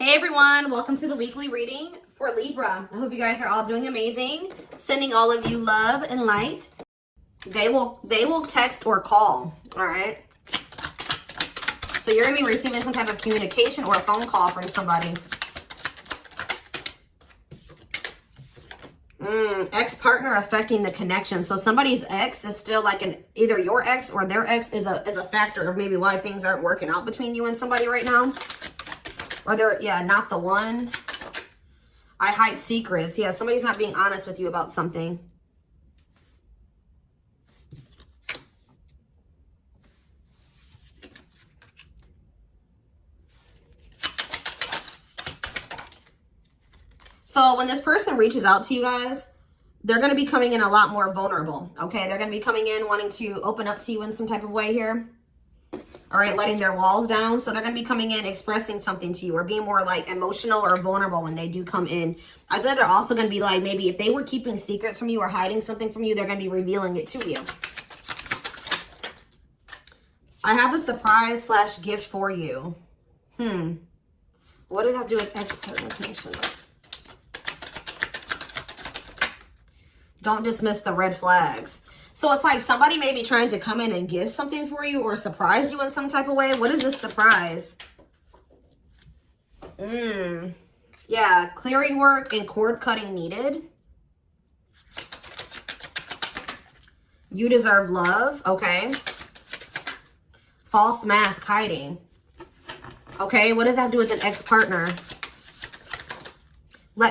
Hey everyone, welcome to the weekly reading for Libra. I hope you guys are all doing amazing. Sending all of you love and light. They will text or call, all right? So you're going to be receiving some type of communication or a phone call from somebody. Ex-partner affecting the connection. So somebody's ex is still like either your ex or their ex is a factor of maybe why things aren't working out between you and somebody right now. Or they're, yeah, not the one. I hide secrets. Yeah, somebody's not being honest with you about something. So when this person reaches out to you guys, they're going to be coming in a lot more vulnerable, okay? They're going to be coming in wanting to open up to you in some type of way here. All right, letting their walls down. So they're going to be coming in, expressing something to you or being more like emotional or vulnerable when they do come in. I feel like they're also going to be like, maybe if they were keeping secrets from you or hiding something from you, they're going to be revealing it to you. I have a surprise / gift for you. What does that have to do with ex-partner connection? Don't dismiss the red flags. So it's like somebody may be trying to come in and give something for you or surprise you in some type of way. What is this surprise? Yeah, clearing work and cord cutting needed. You deserve love. Okay. False mask hiding. Okay, what does that have to do with an ex-partner?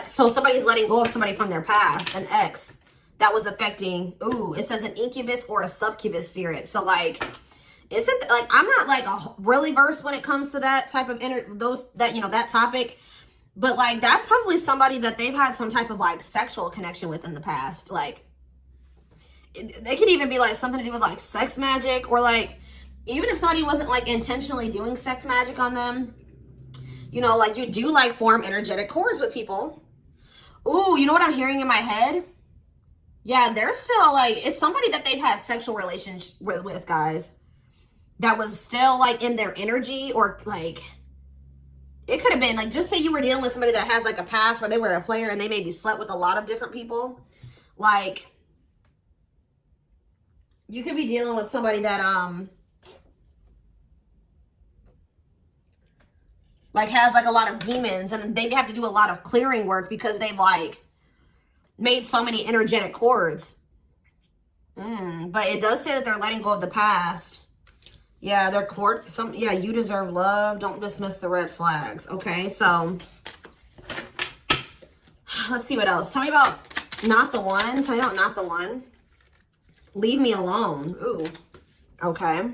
So somebody's letting go of somebody from their past, an ex. That was affecting, it says an incubus or a succubus spirit. So like, isn't like, I'm not like really versed when it comes to that type of that topic, but like, that's probably somebody that they've had some type of like sexual connection with in the past. Like, they could even be like something to do with like sex magic, or like, even if somebody wasn't like intentionally doing sex magic on them, you know, like you do like form energetic cords with people. Ooh, you know what I'm hearing in my head? Yeah, they're still like, it's somebody that they've had sexual relations with, guys. That was still like in their energy, or like, it could have been like, just say you were dealing with somebody that has like a past where they were a player and they maybe slept with a lot of different people. Like, you could be dealing with somebody that, like has like a lot of demons, and they have to do a lot of clearing work because they've like made so many energetic cords. But it does say that they're letting go of the past. Yeah, their you deserve love. Don't dismiss the red flags. Okay, so let's see what else. Tell me about not the one. Tell me about not the one. Leave me alone. Ooh, okay.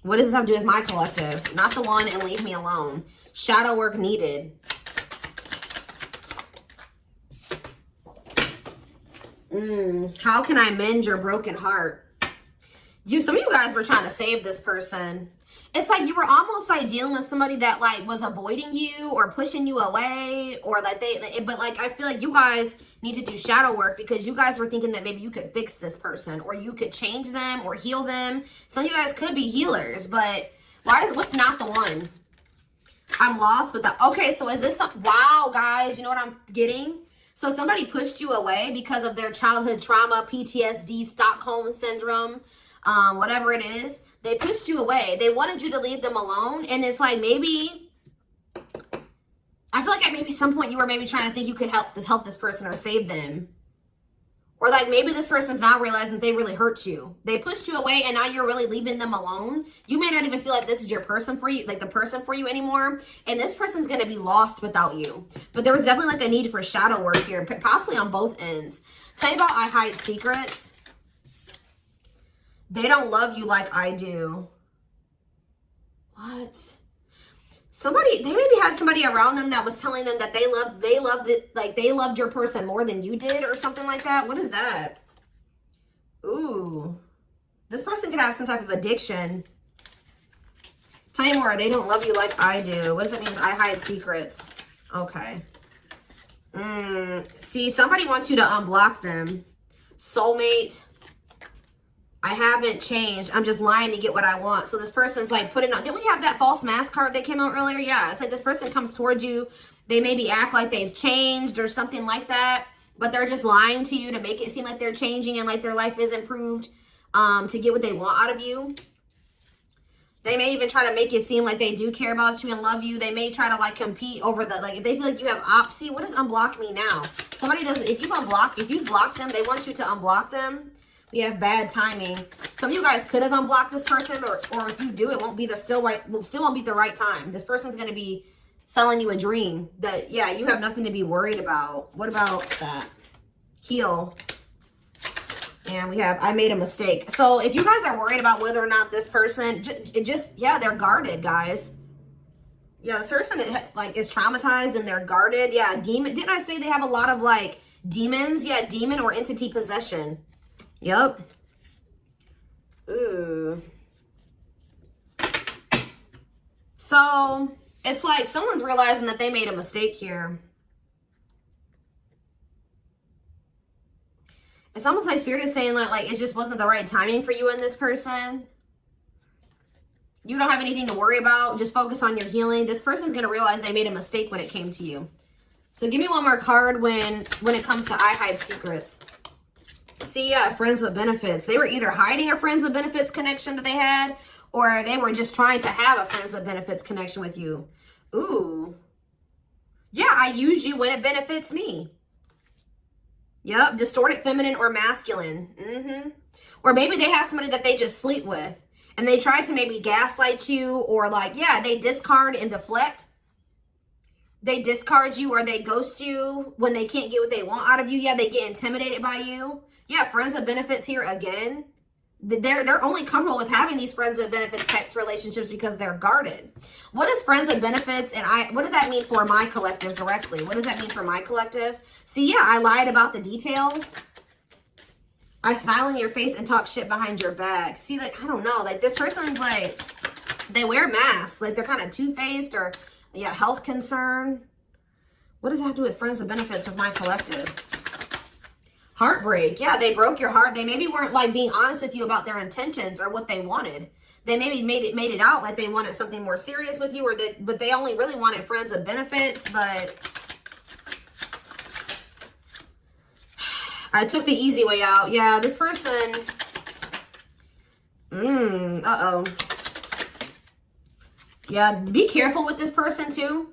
What does this have to do with my collective? Not the one and leave me alone. Shadow work needed. How can I mend your broken heart? Some of you guys were trying to save this person. It's like you were almost like dealing with somebody that like was avoiding you or pushing you away, or like but like I feel like you guys need to do shadow work because you guys were thinking that maybe you could fix this person or you could change them or heal them. Some of you guys could be healers, but what's not the one? I'm lost with that. Okay, so is this wow, guys, you know what I'm getting? So somebody pushed you away because of their childhood trauma, PTSD, Stockholm syndrome, whatever it is. They pushed you away. They wanted you to leave them alone. And it's like, maybe, I feel like at maybe some point you were maybe trying to think you could help this person or save them. Or like maybe this person's not realizing that they really hurt you. They pushed you away and now you're really leaving them alone. You may not even feel like this is your person for you, like the person for you anymore. And this person's going to be lost without you. But there was definitely like a need for shadow work here, possibly on both ends. Tell you about I hide secrets. They don't love you like I do. What? They maybe had somebody around them that was telling them that they loved your person more than you did or something like that. What is that? Ooh. This person could have some type of addiction. Tell me more. They don't love you like I do. What does that mean? I hide secrets. Okay. See, somebody wants you to unblock them. Soulmate. I haven't changed. I'm just lying to get what I want. So this person's like putting on, didn't we have that false mask card that came out earlier? Yeah, it's like this person comes towards you. They maybe act like they've changed or something like that, but they're just lying to you to make it seem like they're changing and like their life is improved, to get what they want out of you. They may even try to make it seem like they do care about you and love you. They may try to like compete over the, like if they feel like you have opposite. What does unblock me now? Somebody does, if you block them, they want you to unblock them. We have bad timing. Some of you guys could have unblocked this person, or if you do, it won't be the still won't be the right time. This person's gonna be selling you a dream that, yeah, you have nothing to be worried about. What about that? Heal. And we have, I made a mistake. So if you guys are worried about whether or not this person, yeah, they're guarded, guys. Yeah, this person is traumatized and they're guarded. Yeah, demon. Didn't I say they have a lot of like demons? Yeah, demon or entity possession. Yep. Ooh. So it's like someone's realizing that they made a mistake here. It's almost like Spirit is saying like it just wasn't the right timing for you and this person. You don't have anything to worry about. Just focus on your healing. This person's going to realize they made a mistake when it came to you. So give me one more card when it comes to I hide secrets. See, yeah, friends with benefits. They were either hiding a friends with benefits connection that they had, or they were just trying to have a friends with benefits connection with you. Ooh. Yeah, I use you when it benefits me. Yep, distorted feminine or masculine. Or maybe they have somebody that they just sleep with. And they try to maybe gaslight you, or like, yeah, they discard and deflect. They discard you or they ghost you when they can't get what they want out of you. Yeah, they get intimidated by you. Yeah, friends with benefits here again. They're only comfortable with having these friends with benefits types relationships because they're guarded. What is friends with benefits, and what does that mean for my collective directly? What does that mean for my collective? See, yeah, I lied about the details. I smile in your face and talk shit behind your back. See, like, I don't know. Like, this person's like, they wear masks. Like, they're kind of two-faced, or, yeah, health concern. What does that have to do with friends with benefits with my collective? Heartbreak. Yeah, they broke your heart. They maybe weren't, like, being honest with you about their intentions or what they wanted. They maybe made it out like they wanted something more serious with you, but they only really wanted friends with benefits, but I took the easy way out. Yeah, this person, uh-oh. Yeah, be careful with this person too.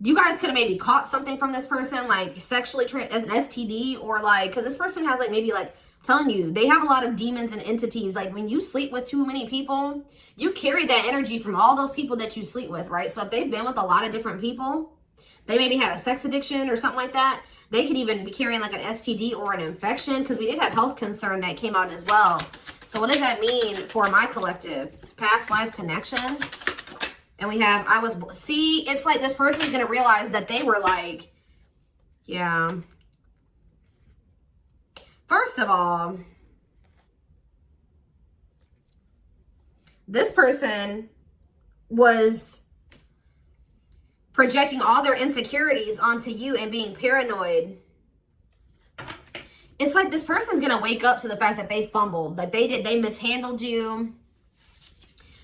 You guys could have maybe caught something from this person, like sexually as an STD, or like, because this person has like maybe like telling you they have a lot of demons and entities. Like when you sleep with too many people, you carry that energy from all those people that you sleep with, right? So if they've been with a lot of different people, they maybe had a sex addiction or something like that. They could even be carrying like an STD or an infection, because we did have health concern that came out as well. So what does that mean for my collective? Past life connection. And we have, see, it's like this person's going to realize that they were like, yeah. First of all, this person was projecting all their insecurities onto you and being paranoid. It's like this person's going to wake up to the fact that they fumbled, like they mishandled you.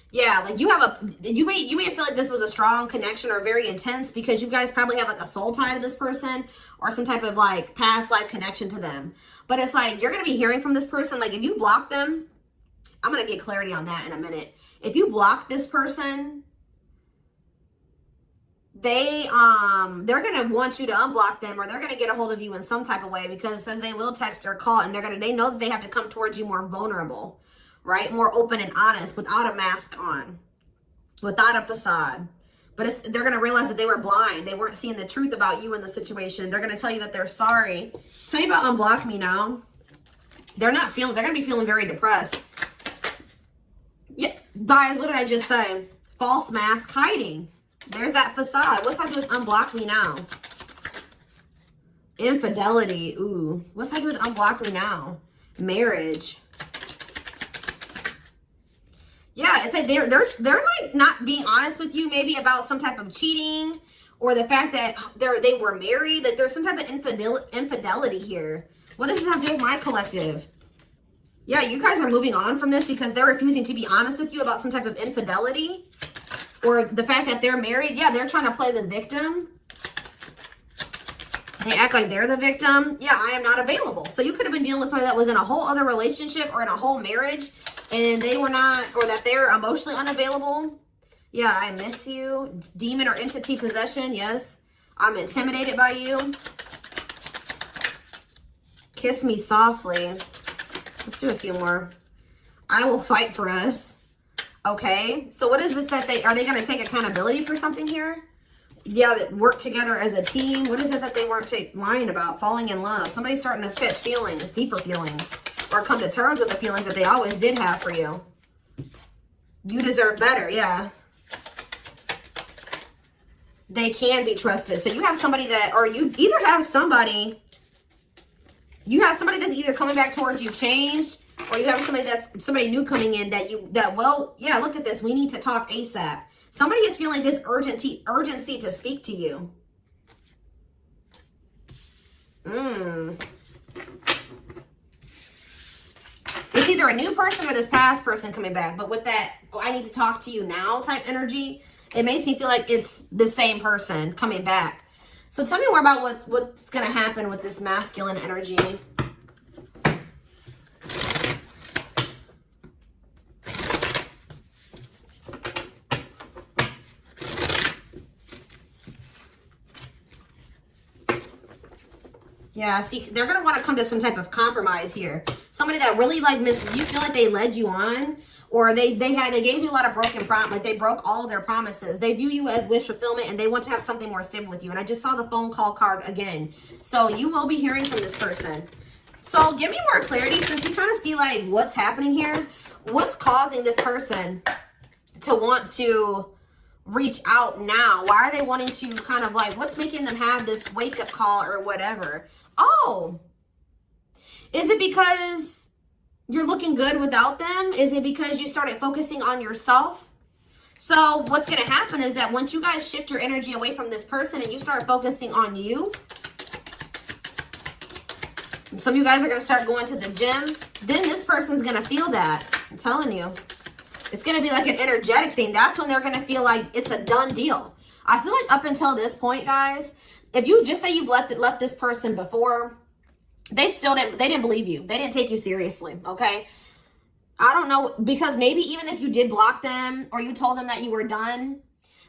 Yeah, like you may feel like this was a strong connection or very intense because you guys probably have like a soul tie to this person or some type of like past life connection to them. But it's like you're going to be hearing from this person. Like if you block them, I'm going to get clarity on that in a minute. If you block this person, they're going to want you to unblock them, or they're going to get a hold of you in some type of way, because it says they will text or call, and they know that they have to come towards you more vulnerable. Right? More open and honest, without a mask on, without a facade. But they're going to realize that they were blind. They weren't seeing the truth about you in the situation. They're going to tell you that they're sorry. Tell you about unblock me now. They're going to be feeling very depressed. Yeah, guys, what did I just say? False mask hiding. There's that facade. What's that do with unblock me now? Infidelity. Ooh. What's that do with unblock me now? Marriage. Yeah, it's like they're like not being honest with you, maybe about some type of cheating, or the fact that they were married. Like there's some type of infidelity here. What does this have to do with my collective? Yeah, you guys are moving on from this because they're refusing to be honest with you about some type of infidelity or the fact that they're married. Yeah, they're trying to play the victim. They act like they're the victim. Yeah, I am not available. So you could have been dealing with somebody that was in a whole other relationship or in a whole marriage and they were not, or that they're emotionally unavailable. Yeah, I miss you. Demon or entity possession. Yes, I'm intimidated by you. Kiss me softly. Let's do a few more. I will fight for us. Okay. So what is this that are they going to take accountability for something here? Yeah, that work together as a team. What is it that they weren't lying about? Falling in love. Somebody's starting to catch feelings, deeper feelings, or come to terms with the feelings that they always did have for you. You deserve better. Yeah. They can be trusted. So you have somebody that, or you either have somebody, that's either coming back towards you changed, or you have somebody new coming in well, yeah, look at this. We need to talk ASAP. Somebody is feeling this urgency to speak to you. It's either a new person or this past person coming back. But with that, oh, I need to talk to you now type energy, it makes me feel like it's the same person coming back. So tell me more about what's going to happen with this masculine energy. Yeah, see, they're going to want to come to some type of compromise here. Somebody that really you feel like they led you on, or they gave you a lot of broken promises, like they broke all of their promises. They view you as wish fulfillment and they want to have something more stable with you. And I just saw the phone call card again. So you will be hearing from this person. So give me more clarity since we kind of see like what's happening here. What's causing this person to want to reach out now? Why are they wanting to kind of like, what's making them have this wake up call or whatever? Oh, is it because you're looking good without them? Is it because you started focusing on yourself? So what's going to happen is that once you guys shift your energy away from this person and you start focusing on you, and some of you guys are going to start going to the gym, then this person's going to feel that. I'm telling you. It's going to be like an energetic thing. That's when they're going to feel like it's a done deal. I feel like up until this point, guys, if you just say you've left this person before, they didn't believe you. They didn't take you seriously, okay? I don't know, because maybe even if you did block them or you told them that you were done,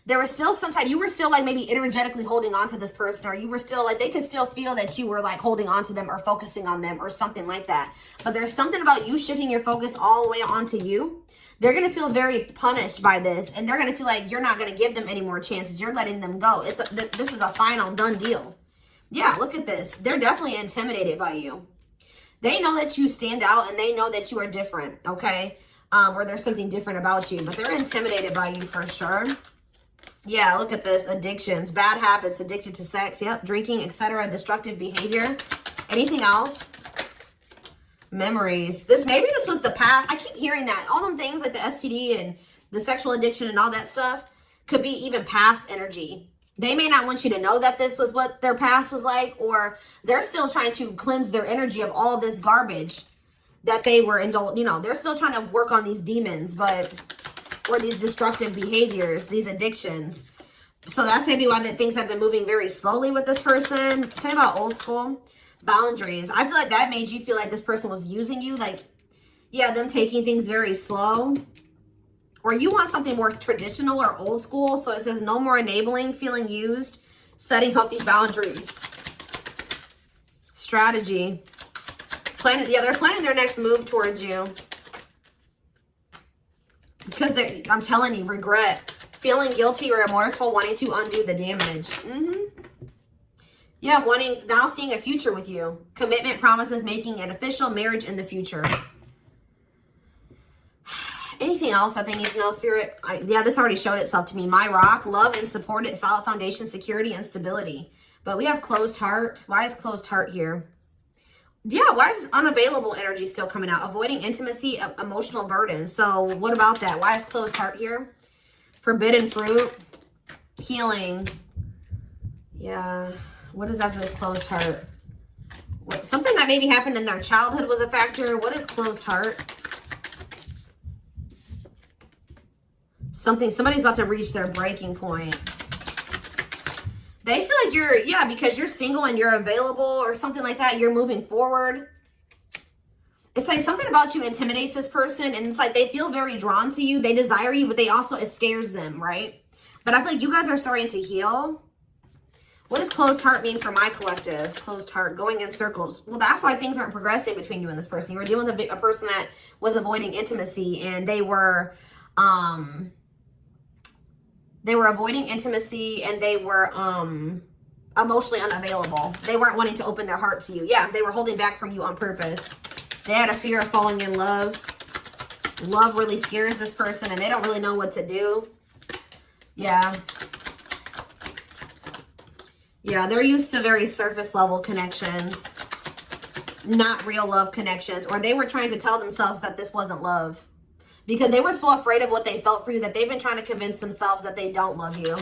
there was still you were still like maybe energetically holding on to this person, or you were still like, they could still feel that you were like holding on to them or focusing on them or something like that. But there's something about you shifting your focus all the way onto you. They're going to feel very punished by this, and they're going to feel like you're not going to give them any more chances. You're letting them go. This is a final done deal. Yeah, look at this. They're definitely intimidated by you. They know that you stand out, and they know that you are different, okay? Or there's something different about you, but they're intimidated by you for sure. Yeah, look at this. Addictions, bad habits, addicted to sex, yep, drinking, etc., destructive behavior. Anything else? Memories. Maybe this was the past. I keep hearing that. All them things like the STD and the sexual addiction and all that stuff could be even past energy. They may not want you to know that this was what their past was like, or they're still trying to cleanse their energy of all this garbage that they were indulged. You know, they're still trying to work on these demons, or these destructive behaviors, these addictions. So that's maybe why things have been moving very slowly with this person. Tell me about old school. Boundaries. I feel like that made you feel like this person was using you. Like, yeah, them taking things very slow. Or you want something more traditional or old school. So it says no more enabling, feeling used, setting healthy boundaries. Strategy. They're planning their next move towards you. Because I'm telling you, regret. Feeling guilty or remorseful, wanting to undo the damage. Yeah, now seeing a future with you. Commitment, promises, making an official marriage in the future. Anything else that they need to know, Spirit? Yeah, this already showed itself to me. My rock, love and support it, solid foundation, security, and stability. But we have closed heart. Why is closed heart here? Yeah, why is this unavailable energy still coming out? Avoiding intimacy, emotional burden. So what about that? Why is closed heart here? Forbidden fruit, healing. Yeah. What is that for the closed heart? Something that maybe happened in their childhood was a factor. What is closed heart? Somebody's about to reach their breaking point. They feel like you're, yeah, because you're single and you're available or something like that. You're moving forward. It's like something about you intimidates this person. And it's like they feel very drawn to you. They desire you, but they also, it scares them, right? But I feel like you guys are starting to heal. What does closed heart mean for my collective? Closed heart, going in circles. Well, that's why things weren't progressing between you and this person. You were dealing with a person that was avoiding intimacy, and they were avoiding intimacy, and they were emotionally unavailable. They weren't wanting to open their heart to you. Yeah, they were holding back from you on purpose. They had a fear of falling in love. Love really scares this person, and they don't really know what to do. Yeah. Yeah, they're used to very surface level connections, not real love connections, or they were trying to tell themselves that this wasn't love because they were so afraid of what they felt for you that they've been trying to convince themselves that they don't love you.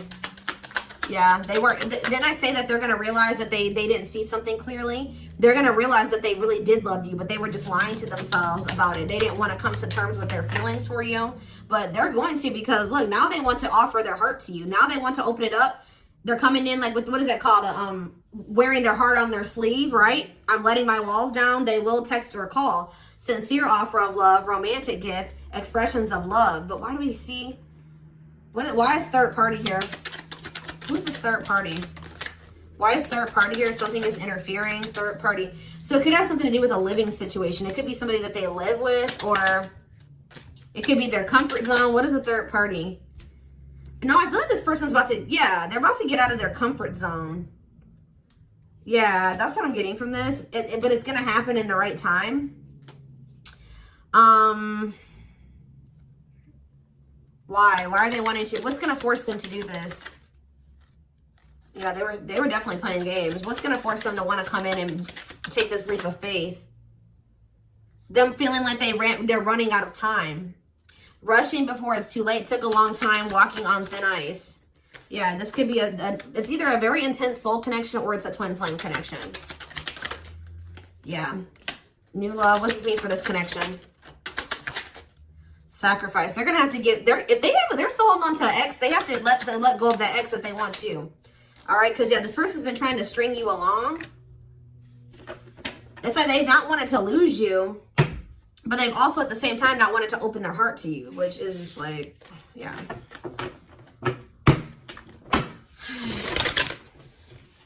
Yeah, they were. Then I say that they're going to realize that they didn't see something clearly. They're going to realize that they really did love you, but they were just lying to themselves about it. They didn't want to come to terms with their feelings for you, but they're going to, because look, now they want to offer their heart to you. Now they want to open it up. They're coming in like with, what is that called? Wearing their heart on their sleeve, right? I'm letting my walls down. They will text or call. Sincere offer of love, romantic gift, expressions of love. But why do we see? Why is third party here? Who's this third party? Why is third party here? Something is interfering. Third party. So it could have something to do with a living situation. It could be somebody that they live with, or it could be their comfort zone. What is a third party? No, I feel like this person's about to, yeah, they're about to get out of their comfort zone. Yeah, that's what I'm getting from this. But it's going to happen in the right time. Why? Why are they wanting to? What's going to force them to do this? Yeah, they were definitely playing games. What's going to force them to want to come in and take this leap of faith? Them feeling like they're running out of time. Rushing before it's too late. Took a long time. Walking on thin ice. Yeah, this could be it's either a very intense soul connection or it's a twin flame connection. Yeah. New love. What does this mean for this connection? Sacrifice. They're gonna have to give. If they're still holding on to an ex, they have to let go of that ex if they want to. All right, because yeah, this person's been trying to string you along. It's like they've not wanted to lose you, but they've also at the same time not wanted to open their heart to you, which is just like, yeah.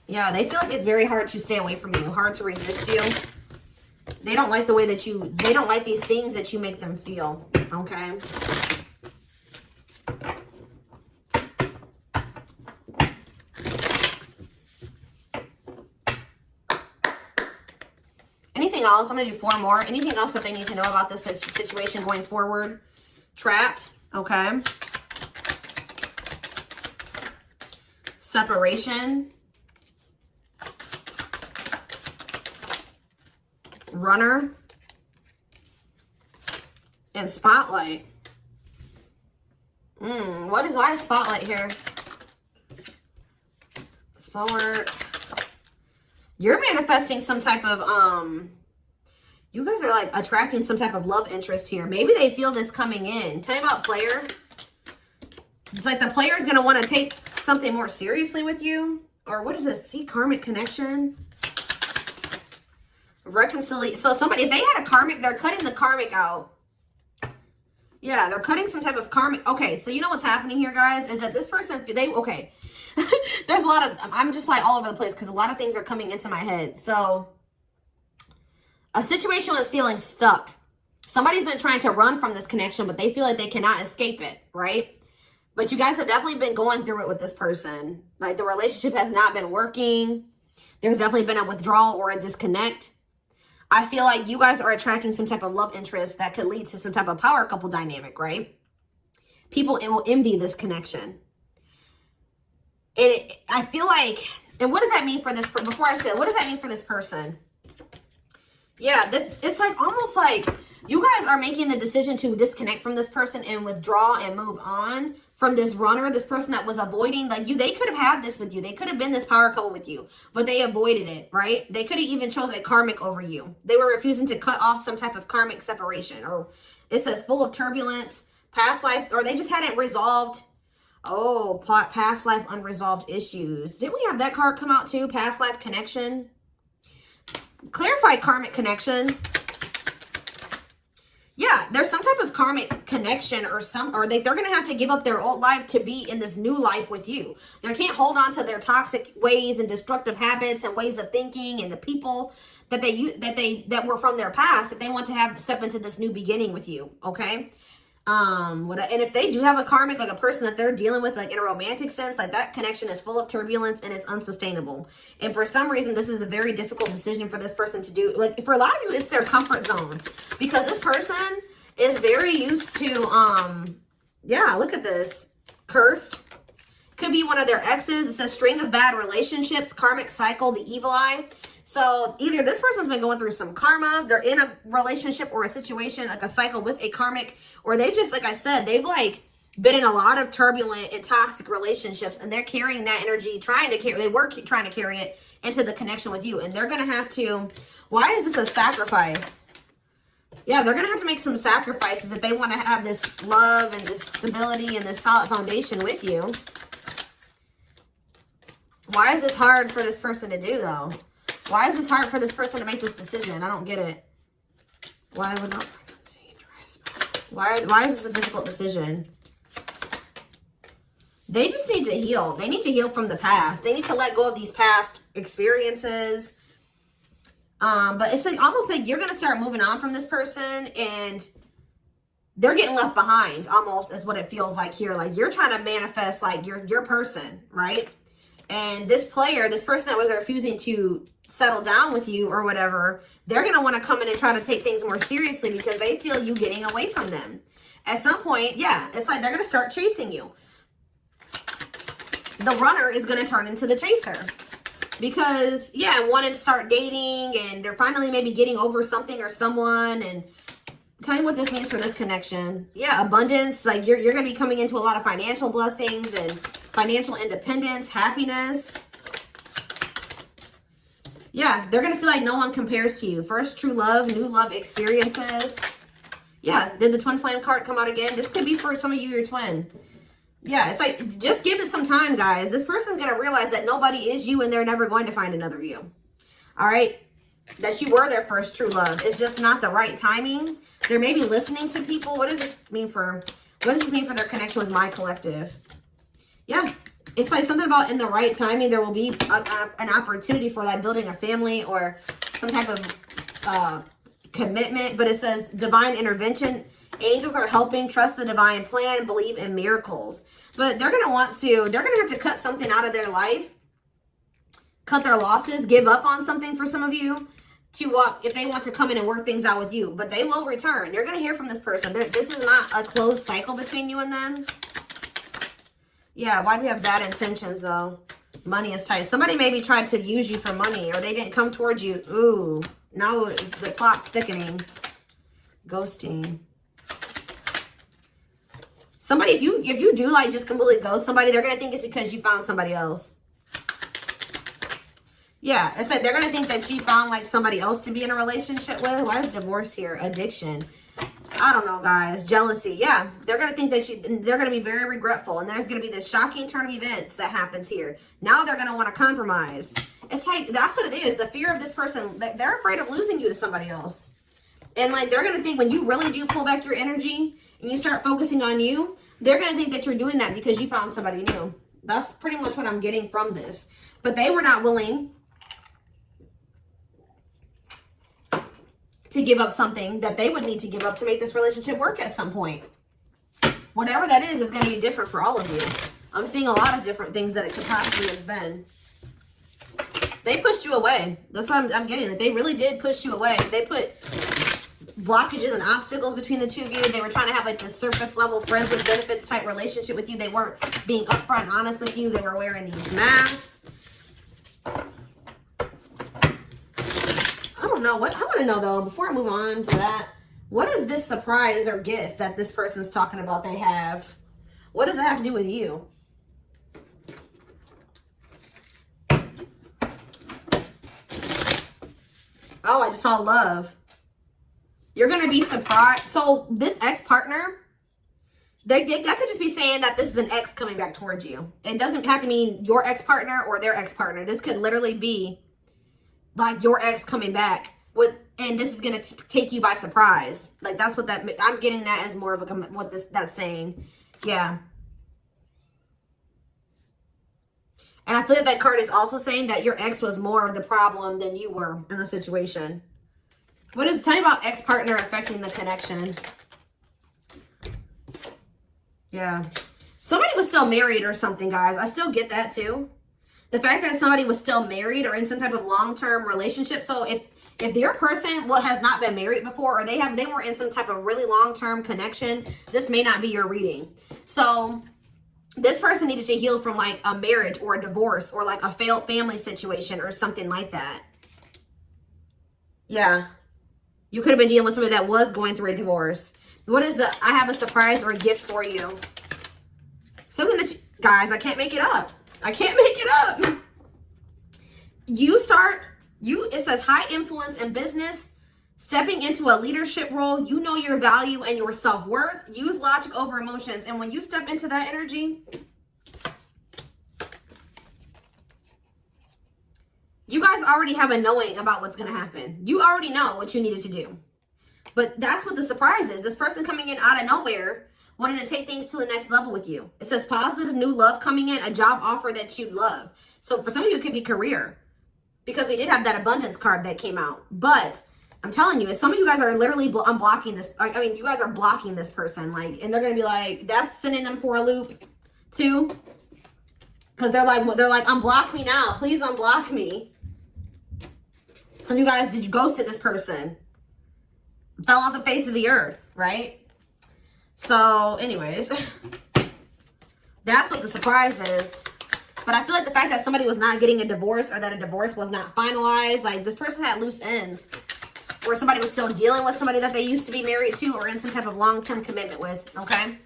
Yeah, they feel like it's very hard to stay away from you, hard to resist you. They don't like the way that they don't like these things that you make them feel, okay? Anything else? I'm going to do 4 more. Anything else that they need to know about this situation going forward? Trapped, okay? Separation. Runner. And spotlight. Why is spotlight here? Slow work. You're manifesting some type of, you guys are like attracting some type of love interest here. Maybe they feel this coming in. Tell me about player. It's like the player is going to want to take something more seriously with you. Or what is this? See, karmic connection. Reconciliation. So somebody, if they had a karmic, they're cutting the karmic out. Yeah, they're cutting some type of karmic. Okay, so you know what's happening here, guys, is that this person, okay. There's a lot of, I'm just like all over the place because a lot of things are coming into my head. So a situation was feeling stuck. Somebody's been trying to run from this connection, but they feel like they cannot escape it, right? But you guys have definitely been going through it with this person. Like the relationship has not been working. There's definitely been a withdrawal or a disconnect. I feel like you guys are attracting some type of love interest that could lead to some type of power couple dynamic, right? People will envy this connection. And I feel like, and what does that mean for this, before I say, what does that mean for this person? Yeah, it's like almost like you guys are making the decision to disconnect from this person and withdraw and move on from this runner, this person that was avoiding, like you, they could have had this with you. They could have been this power couple with you, but they avoided it, right? They could have even chose a karmic over you. They were refusing to cut off some type of karmic separation, or it says full of turbulence, past life, or they just hadn't resolved. Oh, past life unresolved issues. Didn't we have that card come out too? Past life connection. Clarify karmic connection. Yeah, there's some type of karmic connection or they're going to have to give up their old life to be in this new life with you. They can't hold on to their toxic ways and destructive habits and ways of thinking and the people that that were from their past, if they want to step into this new beginning with you, okay? And if they do have a karmic, like a person that they're dealing with, like in a romantic sense, like that connection is full of turbulence and it's unsustainable. And for some reason, this is a very difficult decision for this person to do. Like for a lot of you, it's their comfort zone, because this person is very used to, yeah, look at this, cursed. Could be one of their exes. It says string of bad relationships, karmic cycle, the evil eye. So either this person's been going through some karma, they're in a relationship or a situation, like a cycle with a karmic, or they just, like I said, they've like been in a lot of turbulent and toxic relationships, and they're carrying that energy, trying to carry it into the connection with you. And they're going to have to, why is this a sacrifice? Yeah, they're going to have to make some sacrifices if they want to have this love and this stability and this solid foundation with you. Why is this hard for this person to do though? Why is this hard for this person to make this decision? I don't get it. Why would not frequency dress? Why is this a difficult decision? They just need to heal. They need to heal from the past. They need to let go of these past experiences. But it's like almost like you're going to start moving on from this person, and they're getting left behind almost, is what it feels like here. Like you're trying to manifest like your person, right? And this player, this person that was refusing to settle down with you or whatever, they're going to want to come in and try to take things more seriously because they feel you getting away from them. At some point, yeah, it's like they're going to start chasing you. The runner is going to turn into the chaser because, yeah, wanting to start dating, and they're finally maybe getting over something or someone. And tell me what this means for this connection. Yeah, abundance. Like you're going to be coming into a lot of financial blessings and financial independence, happiness. Yeah, they're going to feel like no one compares to you. First true love, new love experiences. Yeah, did the twin flame card come out again? This could be for some of you, your twin. Yeah, it's like, just give it some time, guys. This person's going to realize that nobody is you, and they're never going to find another you. All right? That you were their first true love. It's just not the right timing. They're maybe listening to people. What does this mean for their connection with my collective? Yeah, it's like something about in the right timing, there will be an opportunity for like building a family or some type of commitment. But it says divine intervention. Angels are helping, trust the divine plan, believe in miracles. But they're going to have to cut something out of their life, cut their losses, give up on something for some of you if they want to come in and work things out with you. But they will return. You're going to hear from this person. This is not a closed cycle between you and them. Yeah, why do we have bad intentions though? Money is tight. Somebody maybe tried to use you for money, or they didn't come towards you. Ooh, now the plot's thickening. Ghosting. Somebody, if you do like just completely ghost somebody, they're going to think it's because you found somebody else. Yeah, it's like they're going to think that you found like somebody else to be in a relationship with. Why is divorce here? Addiction. I don't know, guys. Jealousy. Yeah, they're going to think that they're going to be very regretful. And there's going to be this shocking turn of events that happens here. Now they're going to want to compromise. It's like, that's what it is. The fear of this person, they're afraid of losing you to somebody else. And like, they're going to think when you really do pull back your energy and you start focusing on you, they're going to think that you're doing that because you found somebody new. That's pretty much what I'm getting from this. But they were not willing to give up something that they would need to give up to make this relationship work at some point. Whatever that is going to be different for all of you. I'm seeing a lot of different things that it could possibly have been. They pushed you away. That's what I'm getting. That they really did push you away. They put blockages and obstacles between the two of you. They were trying to have like this surface level friends with benefits type relationship with you. They weren't being upfront and honest with you. They were wearing these masks. I don't know what I want to know though, before I move on to that, what is this surprise or gift that this person's talking about they have? What does that have to do with you? Oh, I just saw love. You're going to be surprised. So this ex-partner, that could just be saying that this is an ex coming back towards you. It doesn't have to mean your ex-partner or their ex-partner. This could literally be like your ex coming back with, and this is going to take you by surprise. Like that's what that, I'm getting that as more of a, what that's saying. Yeah. And I feel like that card is also saying that your ex was more of the problem than you were in the situation. What is, tell me about ex-partner affecting the connection. Yeah. Somebody was still married or something, guys. I still get that too. The fact that somebody was still married or in some type of long-term relationship. So if their person has not been married before, or they were in some type of really long-term connection, this may not be your reading. So this person needed to heal from like a marriage or a divorce or like a failed family situation or something like that. Yeah. You could have been dealing with somebody that was going through a divorce. What is the, I have a surprise or a gift for you. Something that, guys, I can't make it up. I can't make it up. It says high influence in business, stepping into a leadership role. You know your value and your self-worth. Use logic over emotions. And when you step into that energy, you guys already have a knowing about what's going to happen. You already know what you needed to do. But that's what the surprise is. This person coming in out of nowhere, wanting to take things to the next level with you. It says positive new love coming in, a job offer that you love. So for some of you, it could be career. Because we did have that abundance card that came out. But I'm telling you, some of you guys are literally unblocking this. I mean, you guys are blocking this person. Like, and they're going to be like, that's sending them for a loop too. Because they're like, unblock me now. Please unblock me. Some of you guys, did you ghosted this person? Fell off the face of the earth, right? So, anyways, that's what the surprise is. But I feel like the fact that somebody was not getting a divorce or that a divorce was not finalized, like this person had loose ends. Or somebody was still dealing with somebody that they used to be married to or in some type of long-term commitment with, okay?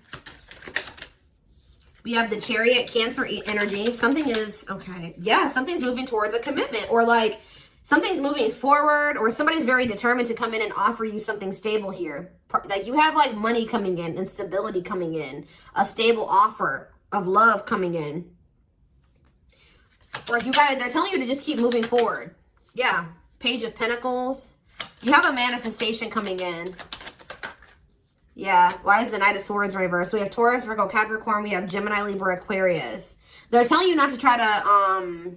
We have the Chariot, Cancer energy. Something is, okay, yeah, something's moving towards a commitment or like something's moving forward or somebody's very determined to come in and offer you something stable here. Like you have like money coming in and stability coming in, a stable offer of love coming in. Or if you guys, they're telling you to just keep moving forward. Yeah, Page of Pentacles. You have a manifestation coming in. Yeah, why is the Knight of Swords reversed? We have Taurus, Virgo, Capricorn. We have Gemini, Libra, Aquarius. They're telling you not to try to,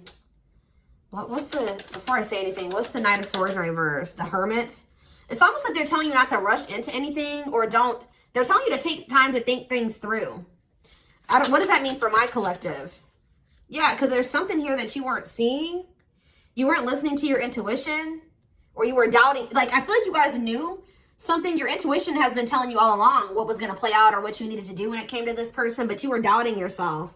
before I say anything, what's the Knight of Swords reversed? The Hermit. It's almost like they're telling you not to rush into anything or they're telling you to take time to think things through. What does that mean for my collective? Yeah, because there's something here that you weren't seeing. You weren't listening to your intuition. Or you were doubting. Like, I feel like you guys knew something. Your intuition has been telling you all along what was going to play out or what you needed to do when it came to this person. But you were doubting yourself.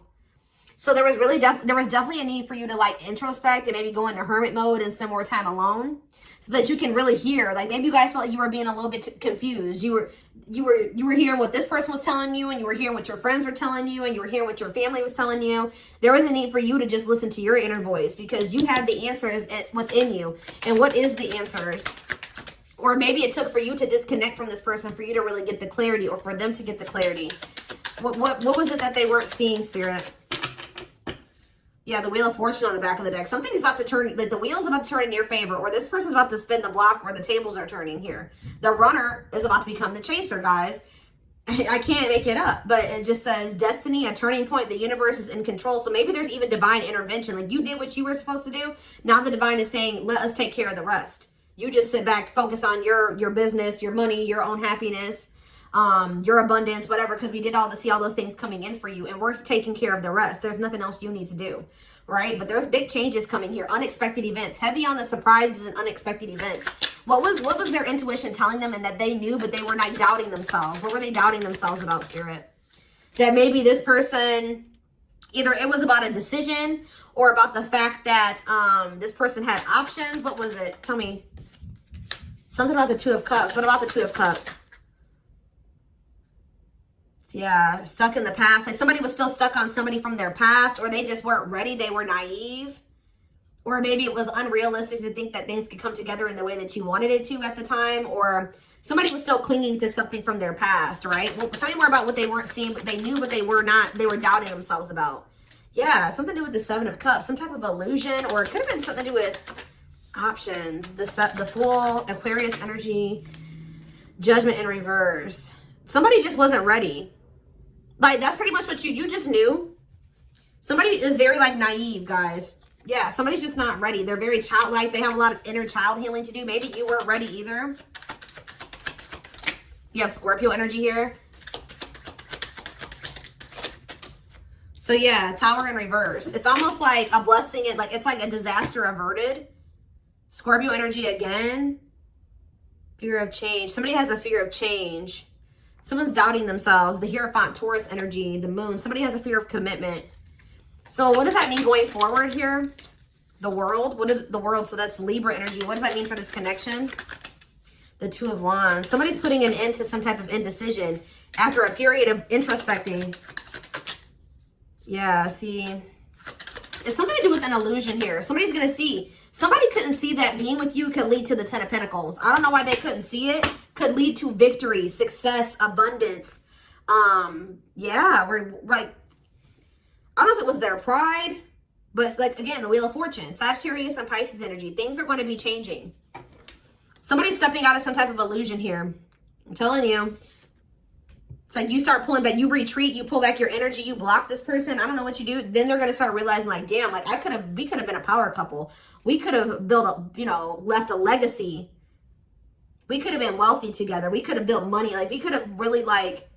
So there was really there was definitely a need for you to like introspect and maybe go into hermit mode and spend more time alone. So that you can really hear. Like maybe you guys felt like you were being a little bit confused. You were hearing what this person was telling you, and you were hearing what your friends were telling you, and you were hearing what your family was telling you. There was a need for you to just listen to your inner voice because you had the answers within you. And what is the answers? Or maybe it took for you to disconnect from this person for you to really get the clarity, or for them to get the clarity. What was it that they weren't seeing, Spirit? Yeah, the Wheel of Fortune on the back of the deck. Something's about to turn, like the wheel's about to turn in your favor, or this person's about to spin the block where the tables are turning here. The runner is about to become the chaser, guys. I can't make it up, but it just says destiny, a turning point. The universe is in control. So maybe there's even divine intervention. Like you did what you were supposed to do. Now the divine is saying, let us take care of the rest. You just sit back, focus on your business, your money, your own happiness, your abundance, whatever, because we did see all those things coming in for you, and we're taking care of the rest. There's nothing else you need to do, right? But there's big changes coming here, unexpected events, heavy on the surprises and unexpected events. What was their intuition telling them, and that they knew, but they were not doubting themselves? What were they doubting themselves about, Spirit? That maybe this person, either it was about a decision or about the fact that this person had options. What was it? Tell me. Something about the Two of Cups. What about the Two of Cups? Yeah, stuck in the past. Like somebody was still stuck on somebody from their past, or they just weren't ready. They were naive. Or maybe it was unrealistic to think that things could come together in the way that you wanted it to at the time. Or somebody was still clinging to something from their past, right? Well, tell me more about what they weren't seeing, but they knew, but they were not. They were doubting themselves about. Yeah, something to do with the Seven of Cups. Some type of illusion, or it could have been something to do with options. The Fool, Aquarius energy, Judgment in reverse. Somebody just wasn't ready. Like, that's pretty much what you just knew. Somebody is very, like, naive, guys. Yeah, somebody's just not ready. They're very childlike. They have a lot of inner child healing to do. Maybe you weren't ready either. You have Scorpio energy here. So, yeah, Tower in reverse. It's almost like a blessing. It's like a disaster averted. Scorpio energy again. Fear of change. Somebody has a fear of change. Someone's doubting themselves. The Hierophant, Taurus energy, the moon. Somebody has a fear of commitment. So what does that mean going forward here? The world. What is the world? So that's Libra energy. What does that mean for this connection? The Two of Wands. Somebody's putting an end to some type of indecision after a period of introspecting. Yeah, see. It's something to do with an illusion here. Somebody's going to see. Somebody couldn't see that being with you could lead to the Ten of Pentacles. I don't know why they couldn't see it. Could lead to victory, success, abundance. Yeah, we're like, I don't know if it was their pride, but it's like, again, the Wheel of Fortune. Sagittarius and Pisces energy. Things are going to be changing. Somebody's stepping out of some type of illusion here. I'm telling you. It's like you start pulling back. You retreat. You pull back your energy. You block this person. I don't know what you do. Then they're going to start realizing like, damn, like we could have been a power couple. We could have built a, left a legacy. We could have been wealthy together. We could have built money. Like we could have really like,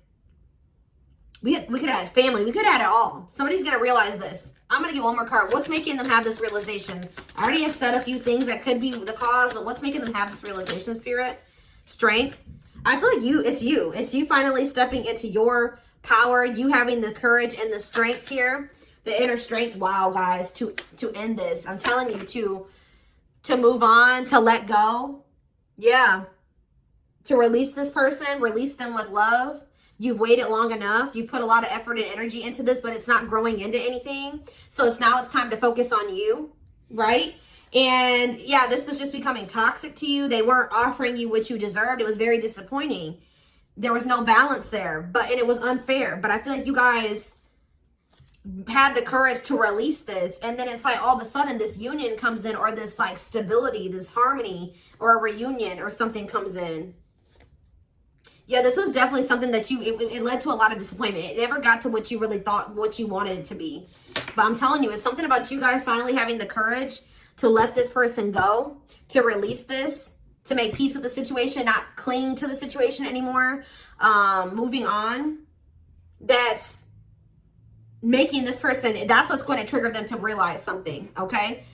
we could have had family. We could have had it all. Somebody's going to realize this. I'm going to get one more card. What's making them have this realization? I already have said a few things that could be the cause, but what's making them have this realization, Spirit? Strength. I feel like it's you. It's you finally stepping into your power. You having the courage and the strength here. The inner strength. Wow, guys, to end this. I'm telling you, to move on, to let go. Yeah. To release this person, release them with love. You've waited long enough. You've put a lot of effort and energy into this, but it's not growing into anything. So it's time to focus on you, right? And yeah, this was just becoming toxic to you. They weren't offering you what you deserved. It was very disappointing. There was no balance there, and it was unfair. But I feel like you guys had the courage to release this. And then it's like all of a sudden this union comes in, or this like stability, this harmony, or a reunion or something comes in. Yeah, this was definitely something that it led to a lot of disappointment. It never got to what you really thought, what you wanted it to be. But I'm telling you, it's something about you guys finally having the courage to let this person go, to release this, to make peace with the situation, not cling to the situation anymore, moving on. That's making this person, that's what's going to trigger them to realize something, okay?